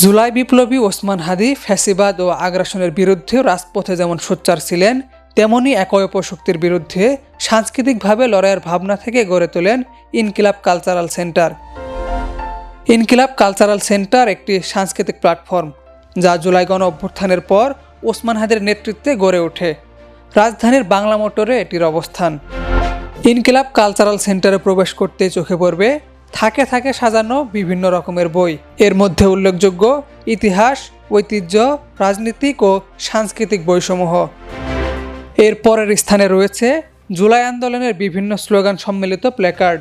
জুলাই বিপ্লবী ওসমান হাদি ফ্যাসিবাদ ও আগ্রাসনের বিরুদ্ধে রাজপথে যেমন সোচ্চার ছিলেন, তেমনি একই অপশক্তির বিরুদ্ধে সাংস্কৃতিকভাবে লড়াইয়ের ভাবনা থেকে গড়ে তোলেন ইনকিলাব কালচারাল সেন্টার। ইনকিলাব কালচারাল সেন্টার একটি সাংস্কৃতিক প্ল্যাটফর্ম যা জুলাই গণ অভ্যুত্থানের পর ওসমান হাদির নেতৃত্বে গড়ে ওঠে। রাজধানীর বাংলা মোটরে এটির অবস্থান। ইনকিলাব কালচারাল সেন্টারে প্রবেশ করতে চোখে পড়বে থাকে থাকে সাজানো বিভিন্ন রকমের বই। এর মধ্যে উল্লেখযোগ্য ইতিহাস, ঐতিহ্য, রাজনীতিক ও সাংস্কৃতিক বইসমূহ। এর পরের স্থানে রয়েছে জুলাই আন্দোলনের বিভিন্ন স্লোগান সম্মিলিত প্ল্যাকার্ড।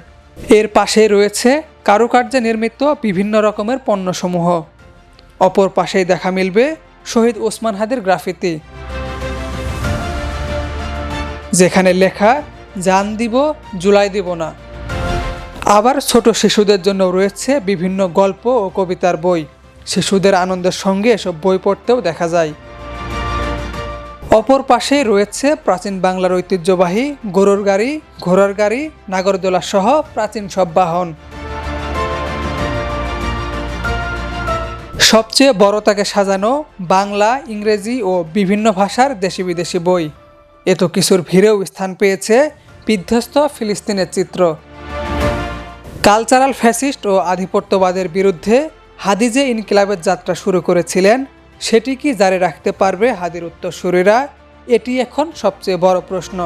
এর পাশেই রয়েছে কারুকার্যে নির্মিত বিভিন্ন রকমের পণ্যসমূহ। অপর পাশেই দেখা মিলবে শহীদ ওসমান হাদির গ্রাফিতি, যেখানে লেখা জান দিব জুলাই দিব না। আবার ছোট শিশুদের জন্য রয়েছে বিভিন্ন গল্প ও কবিতার বই। শিশুদের আনন্দের সঙ্গে এসব বই পড়তেও দেখা যায়। অপর পাশেই রয়েছে প্রাচীন বাংলার ঐতিহ্যবাহী গরুর গাড়ি, ঘোড়ার গাড়ি, নাগরদোলা সহ প্রাচীন সব বাহন। সবচেয়ে বড় তাকে সাজানো বাংলা, ইংরেজি ও বিভিন্ন ভাষার দেশি বিদেশি বই। এত কিছুর ভিড়েও স্থান পেয়েছে বিধ্বস্ত ফিলিস্তিনের চিত্র। কালচারাল ফ্যাসিস্ট ও আধিপত্যবাদের বিরুদ্ধে হাদি যে ইনকিলাবের যাত্রা শুরু করেছিলেন, সেটি কি জারি রাখতে পারবে হাদির উত্তরসূরিরা? এটি এখন সবচেয়ে বড় প্রশ্ন।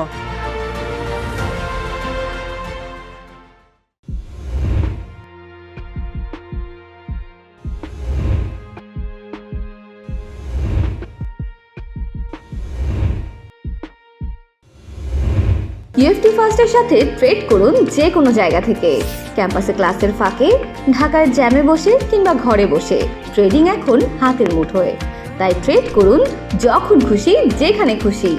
ইউএফটি ফার্স্টের সাথে ট্রেড করুন যে কোনো জায়গা থেকে। ক্যাম্পাসে ক্লাসের ফাঁকে, ঢাকার জ্যামে বসে কিংবা ঘরে বসে ট্রেডিং এখন হাতের মুঠোয়। তাই ট্রেড করুন যখন খুশি, যেখানে খুশি।